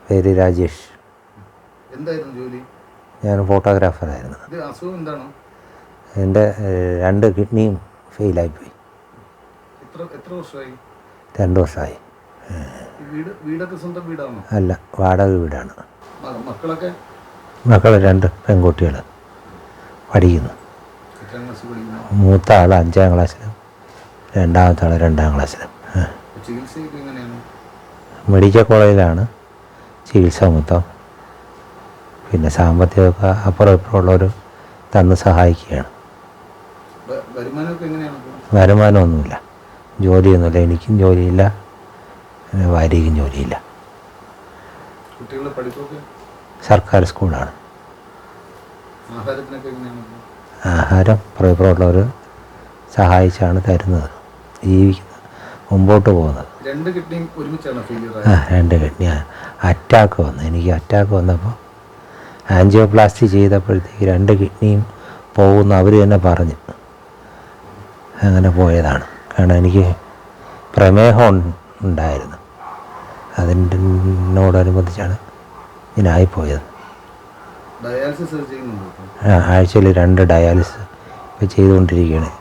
പേര് രാജേഷ്. ജോലി? ഞാൻ ഫോട്ടോഗ്രാഫറായിരുന്നു. അസുഖം എന്താണ്? എൻ്റെ 2 കിഡ്നിയും ഫെയിലായിപ്പോയി. എത്ര വർഷമായി? 2 വർഷമായി. വീടൊക്കെ സ്വന്തം വീടാണോ? അല്ല, വാടക വീടാണ്. മക്കൾ 2 പെൺകുട്ടികൾ പഠിക്കുന്നു. മൂത്ത ആൾ 5ാം ക്ലാസ്സിലും രണ്ടാമത്തെ ആൾ 2ാം ക്ലാസ്സിലും. മെഡിക്കൽ കോളേജിലാണ് ചികിത്സ മൊത്തം. പിന്നെ സാമ്പത്തികമൊക്കെ അപ്പുറം ഇപ്പുറമുള്ളവർ തന്ന് സഹായിക്കുകയാണ്. വരുമാനമൊന്നുമില്ല, ജോലിയൊന്നുമില്ല. എനിക്കും ജോലിയില്ല, ഭാര്യയ്ക്കും ജോലിയില്ല. സർക്കാർ സ്കൂളാണ്. ആഹാരം പുറമുള്ളവർ സഹായിച്ചാണ് തരുന്നത്, ജീവിക്കുന്നത്, മുമ്പോട്ട് പോകുന്നത്. 2 കിഡ്നിയും ഒരുമിച്ചാണ് ഫെയിലിയർ? 2 കിഡ്നി. അറ്റാക്ക് വന്നു. എനിക്ക് അറ്റാക്ക് വന്നപ്പോൾ ആൻജിയോപ്ലാസ്റ്റി ചെയ്തപ്പോഴത്തേക്ക് 2 കിഡ്നിയും പോകുമെന്ന് അവർ തന്നെ പറഞ്ഞു. അങ്ങനെ പോയതാണ്. കാരണം എനിക്ക് പ്രമേഹം ഉണ്ടായിരുന്നു. അതിനോടനുബന്ധിച്ചാണ് ഇതിനായിപ്പോയത്. ആഴ്ചയിൽ 2 ഡയാലിസിസ് ഇപ്പോൾ ചെയ്തുകൊണ്ടിരിക്കുകയാണ്.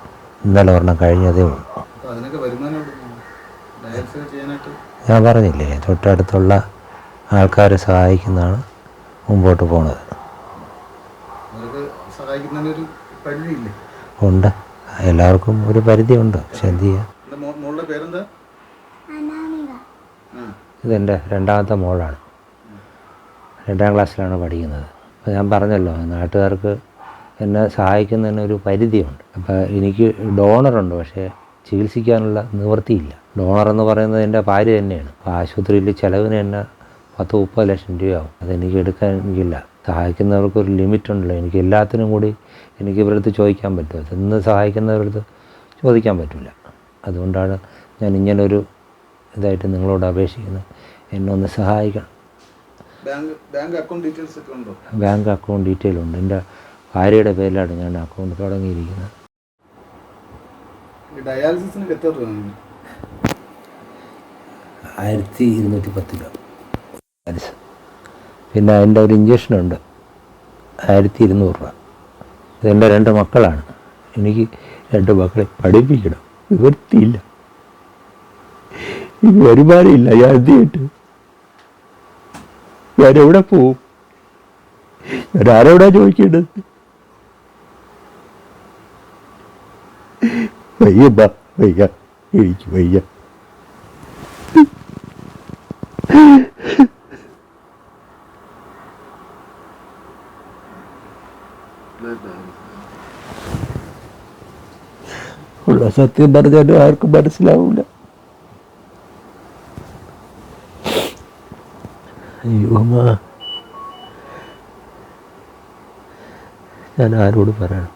ഇന്നലെ ഒരെണ്ണം കഴിഞ്ഞതേ ഉള്ളൂ. ഞാൻ പറഞ്ഞില്ലേ, തൊട്ടടുത്തുള്ള ആൾക്കാരെ സഹായിക്കുന്നതാണ് മുമ്പോട്ട് പോണത്. ഉണ്ട്, എല്ലാവർക്കും ഒരു പരിധിയുണ്ട്. പക്ഷെ എന്ത് ചെയ്യാം. ഇതെൻ്റെ 2ാമത്തെ മോളാണ്. 2ാം ക്ലാസ്സിലാണ് പഠിക്കുന്നത്. അപ്പോൾ ഞാൻ പറഞ്ഞല്ലോ, നാട്ടുകാർക്ക് എന്നെ സഹായിക്കുന്നതിനൊരു പരിധിയുണ്ട്. അപ്പോൾ എനിക്ക് ഡോണറുണ്ട്, പക്ഷേ ചികിത്സിക്കാനുള്ള നിവൃത്തിയില്ല. ഡോണറെന്ന് പറയുന്നത് എൻ്റെ ഭാര്യ തന്നെയാണ്. അപ്പോൾ ആശുപത്രിയിൽ ചിലവിന് തന്നെ 10-30 ലക്ഷം രൂപയാവും. അതെനിക്ക് എടുക്കാൻ എനിക്കില്ല. സഹായിക്കുന്നവർക്കൊരു ലിമിറ്റുണ്ടല്ലോ. എനിക്ക് എല്ലാത്തിനും കൂടി എനിക്ക് ഇവരടുത്ത് ചോദിക്കാൻ പറ്റുമോ? ഇന്ന് സഹായിക്കുന്നവരടുത്ത് ചോദിക്കാൻ പറ്റില്ല. അതുകൊണ്ടാണ് ഞാൻ ഇങ്ങനൊരു ഇതായിട്ട് നിങ്ങളോട് അപേക്ഷിക്കുന്നത്. എന്നെ ഒന്ന് സഹായിക്കണം. ബാങ്ക് അക്കൗണ്ട് ഡീറ്റെയിൽസ് ഒക്കെ ഉണ്ടോ? ബാങ്ക് അക്കൗണ്ട് ഡീറ്റെയിൽ ഉണ്ട്. എൻ്റെ ഭാര്യയുടെ പേരിലാണ് ഞാൻ അക്കൗണ്ട് തുടങ്ങിയിരിക്കുന്നത്. ഡയാലിസിസിന് എത്ര രൂപ? 1210 രൂപ. പിന്നെ അതിൻ്റെ ഒരു ഇഞ്ചക്ഷനുണ്ട്, 1200 രൂപ. ഇതെൻ്റെ 2 മക്കളാണ്. എനിക്ക് 2 മക്കളെ പഠിപ്പിക്കണം, നിവൃത്തിയില്ല. ഇത് വരുമാനമില്ല. ഞാൻ എന്ത് ചെയ്തിട്ട് ഞാനെവിടെ പോവും? ഞാൻ ആരോടാ ചോദിക്കേണ്ടത്? വയ്യമ്മ, വയ്യ, എനിക്ക് വയ്യ. ഉള്ള സത്യം പറഞ്ഞാലും ആർക്കും മനസ്സിലാവില്ല. അയ്യോ അമ്മ, ഞാൻ ആരോട് പറയണം?